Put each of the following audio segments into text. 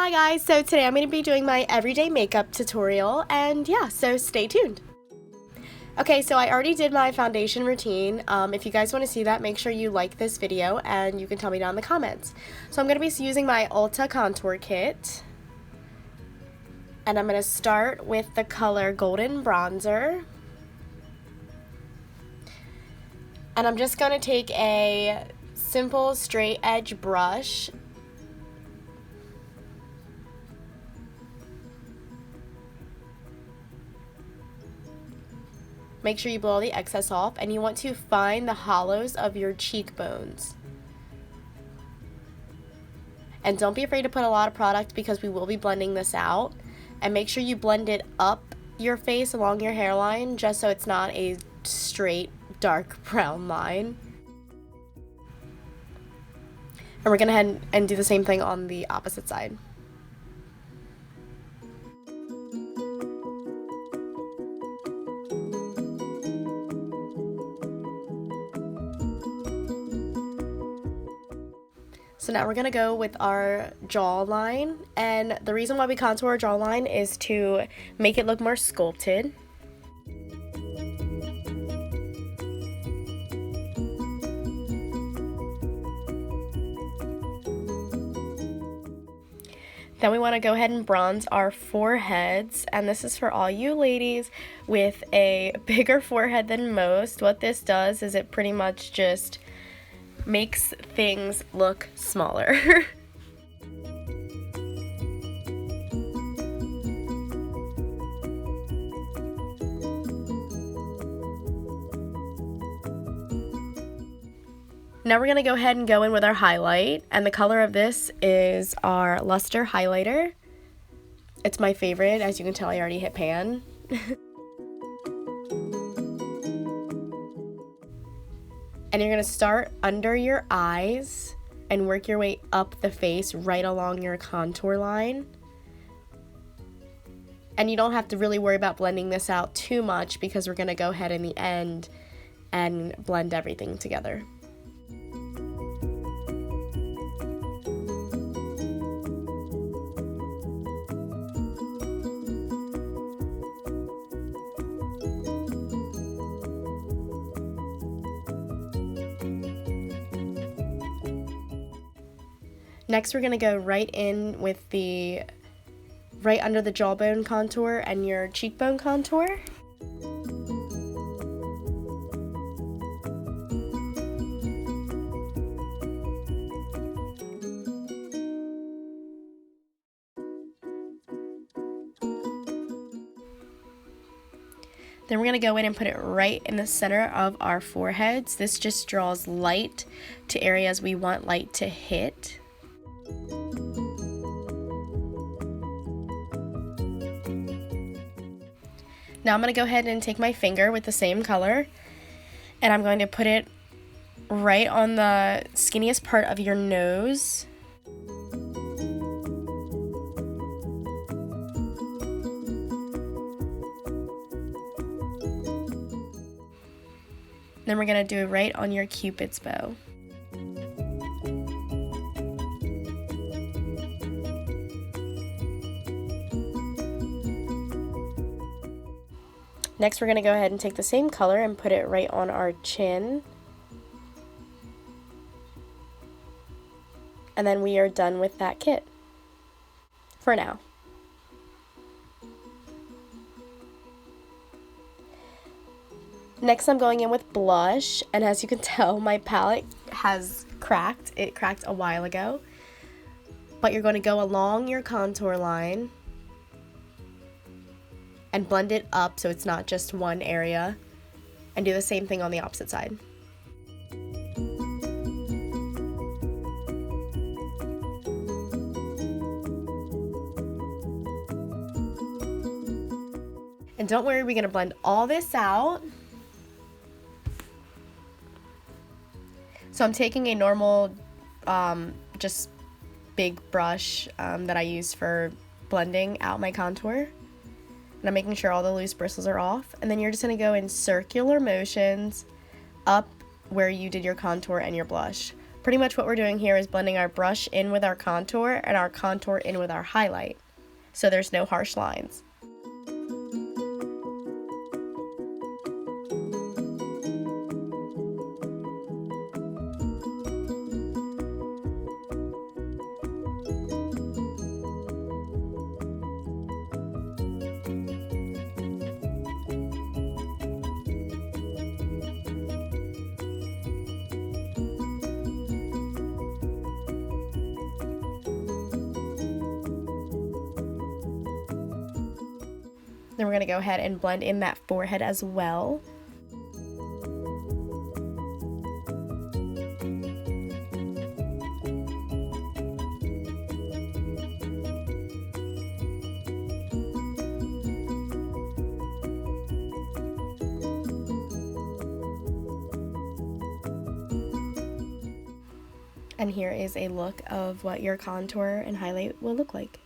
Hi guys, so today I'm going to be doing my everyday makeup tutorial, and yeah, so stay tuned. Okay, so I already did my foundation routine. If you guys want to see that, make sure you like this video and you can tell me down in the comments. So I'm going to be using my Ulta contour kit, and I'm going to start with the color Golden Bronzer. And I'm just going to take a simple straight edge brush Make sure you blow all the excess off, and you want to find the hollows of your cheekbones. And don't be afraid to put a lot of product because we will be blending this out. And make sure you blend it up your face along your hairline just so it's not a straight dark brown line. And we're going to head and do the same thing on the opposite side. So now we're going to go with our jawline, and the reason why we contour our jawline is to make it look more sculpted. Then we want to go ahead and bronze our foreheads, and this is for all you ladies with a bigger forehead than most. What this does is it pretty much just makes things look smaller. Now we're going to go ahead and go in with our highlight, and the color of this is our Luster highlighter. It's my favorite. As you can tell, I already hit pan. And you're going to start under your eyes and work your way up the face right along your contour line. And you don't have to really worry about blending this out too much because we're going to go ahead in the end and blend everything together. Next, we're going to go right in with the right under the jawbone contour and your cheekbone contour. Then we're going to go in and put it right in the center of our foreheads. This just draws light to areas we want light to hit. Now I'm going to go ahead and take my finger with the same color, and I'm going to put it right on the skinniest part of your nose. Then we're going to do it right on your Cupid's bow. Next, we're going to go ahead and take the same color and put it right on our chin. And then we are done with that kit for now. Next, I'm going in with blush, and as you can tell, my palette has cracked. It cracked a while ago. But you're going to go along your contour line and blend it up so it's not just one area, and do the same thing on the opposite side. And don't worry, we're going to blend all this out. So I'm taking a normal, just big brush that I use for blending out my contour. And I'm making sure all the loose bristles are off. And then you're just going to go in circular motions up where you did your contour and your blush. Pretty much what we're doing here is blending our brush in with our contour and our contour in with our highlight, so there's no harsh lines. Then we're going to go ahead and blend in that forehead as well. And here is a look of what your contour and highlight will look like.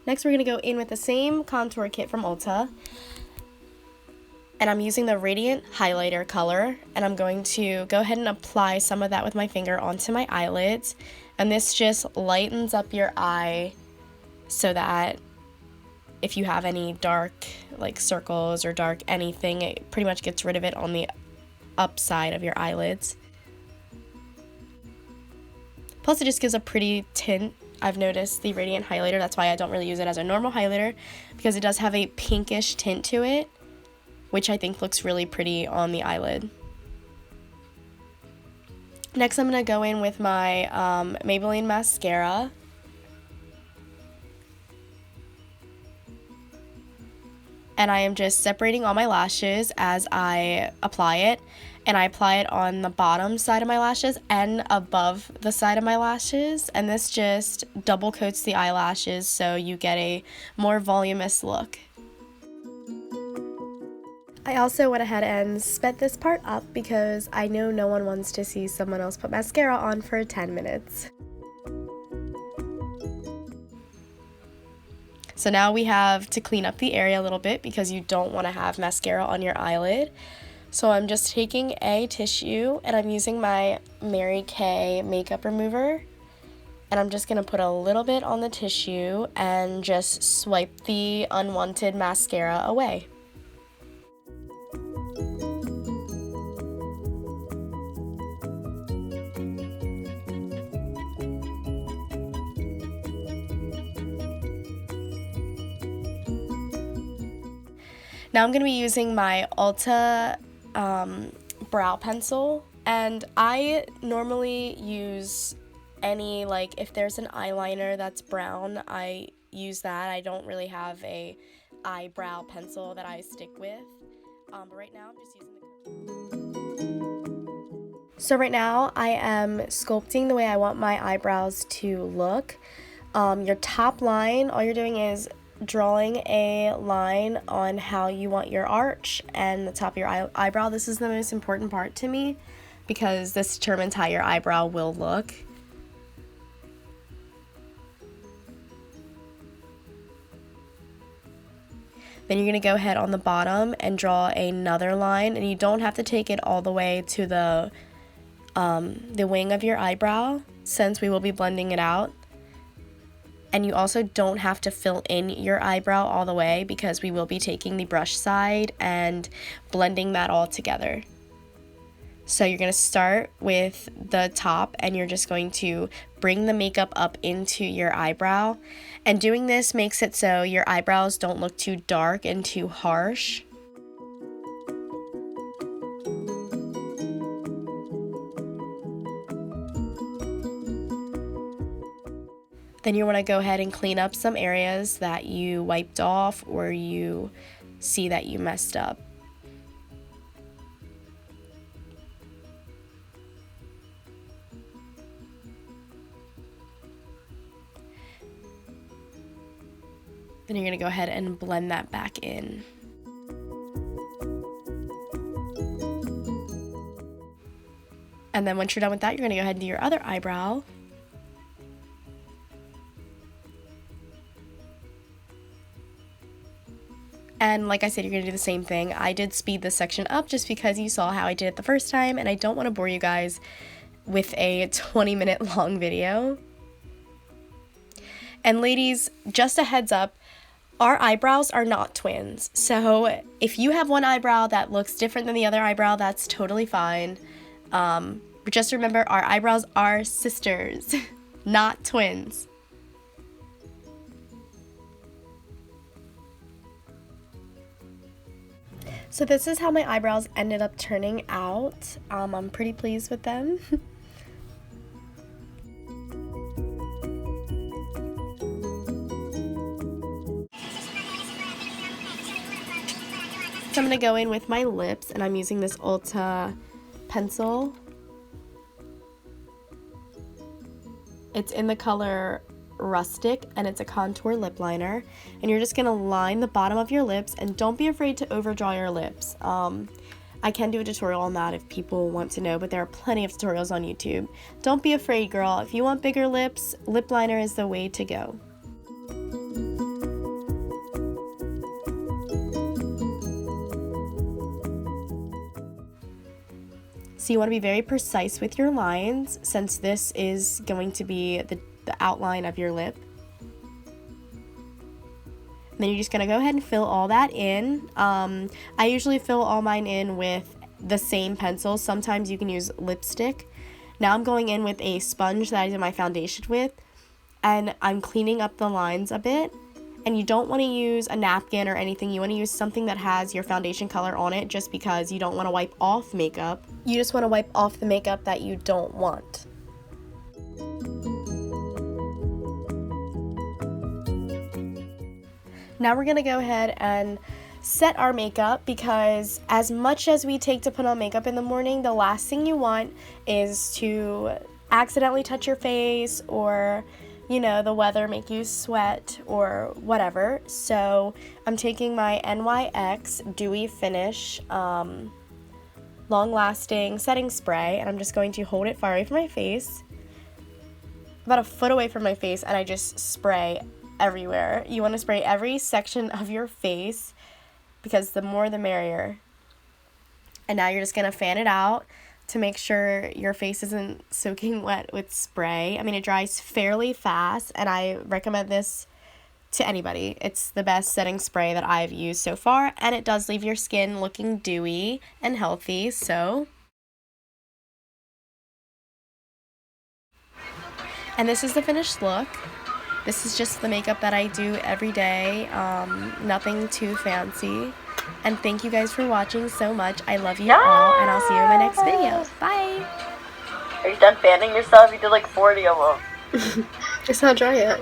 Next, we're going to go in with the same contour kit from Ulta, and I'm using the Radiant Highlighter color, and I'm going to go ahead and apply some of that with my finger onto my eyelids, and this just lightens up your eye so that if you have any dark like circles or dark anything, it pretty much gets rid of it on the upside of your eyelids. Plus, it just gives a pretty tint. I've noticed the Radiant Highlighter, that's why I don't really use it as a normal highlighter, because it does have a pinkish tint to it, which I think looks really pretty on the eyelid. Next, I'm going to go in with my Maybelline mascara. And I am just separating all my lashes as I apply it. And I apply it on the bottom side of my lashes and above the side of my lashes. And this just double coats the eyelashes so you get a more voluminous look. I also went ahead and sped this part up because I know no one wants to see someone else put mascara on for 10 minutes. So now we have to clean up the area a little bit because you don't want to have mascara on your eyelid. So I'm just taking a tissue and I'm using my Mary Kay makeup remover, and I'm just going to put a little bit on the tissue and just swipe the unwanted mascara away. Now I'm going to be using my Ulta brow pencil, and I normally use any, like, if there's an eyeliner that's brown, I use that. I don't really have a eyebrow pencil that I stick with, but right now I'm just using the... So right now I am sculpting the way I want my eyebrows to look. Your top line, all you're doing is drawing a line on how you want your arch and the top of your eyebrow. This is the most important part to me because this determines how your eyebrow will look. Then you're going to go ahead on the bottom and draw another line, and you don't have to take it all the way to the wing of your eyebrow since we will be blending it out. And you also don't have to fill in your eyebrow all the way because we will be taking the brush side and blending that all together. So you're going to start with the top and you're just going to bring the makeup up into your eyebrow. And doing this makes it so your eyebrows don't look too dark and too harsh. Then you want to go ahead and clean up some areas that you wiped off or you see that you messed up. Then you're going to go ahead and blend that back in. And then once you're done with that, you're going to go ahead and do your other eyebrow. And like I said, you're going to do the same thing. I did speed this section up just because you saw how I did it the first time, and I don't want to bore you guys with a 20-minute long video. And ladies, just a heads up, our eyebrows are not twins. So if you have one eyebrow that looks different than the other eyebrow, that's totally fine. But just remember, our eyebrows are sisters, not twins. So this is how my eyebrows ended up turning out. I'm pretty pleased with them. So I'm going to go in with my lips, and I'm using this Ulta pencil. It's in the color Rustic, and it's a contour lip liner. And you're just going to line the bottom of your lips, and don't be afraid to overdraw your lips. I can do a tutorial on that if people want to know, but there are plenty of tutorials on YouTube. Don't be afraid, girl. If you want bigger lips, lip liner is the way to go. So you want to be very precise with your lines, since this is going to be the outline of your lip. And then you're just going to go ahead and fill all that in. I usually fill all mine in with the same pencil. Sometimes you can use lipstick. Now I'm going in with a sponge that I did my foundation with, and I'm cleaning up the lines a bit. And you don't want to use a napkin or anything. You want to use something that has your foundation color on it, just because you don't want to wipe off makeup. You just want to wipe off the makeup that you don't want. Now we're going to go ahead and set our makeup, because as much as we take to put on makeup in the morning, the last thing you want is to accidentally touch your face, or you know, the weather make you sweat or whatever. So I'm taking my NYX Dewy Finish long lasting setting spray, and I'm just going to hold it far away from my face, about a foot away from my face, and I just spray everywhere. You want to spray every section of your face, because the more the merrier. And now you're just going to fan it out to make sure your face isn't soaking wet with spray. I mean, it dries fairly fast, and I recommend this to anybody. It's the best setting spray that I've used so far, and it does leave your skin looking dewy and healthy, so. And this is the finished look. This is just the makeup that I do every day, nothing too fancy. And thank you guys for watching so much. I love you all, and I'll see you in my next video. Bye! Are you done fanning yourself? You did like 40 of them. It's not dry yet.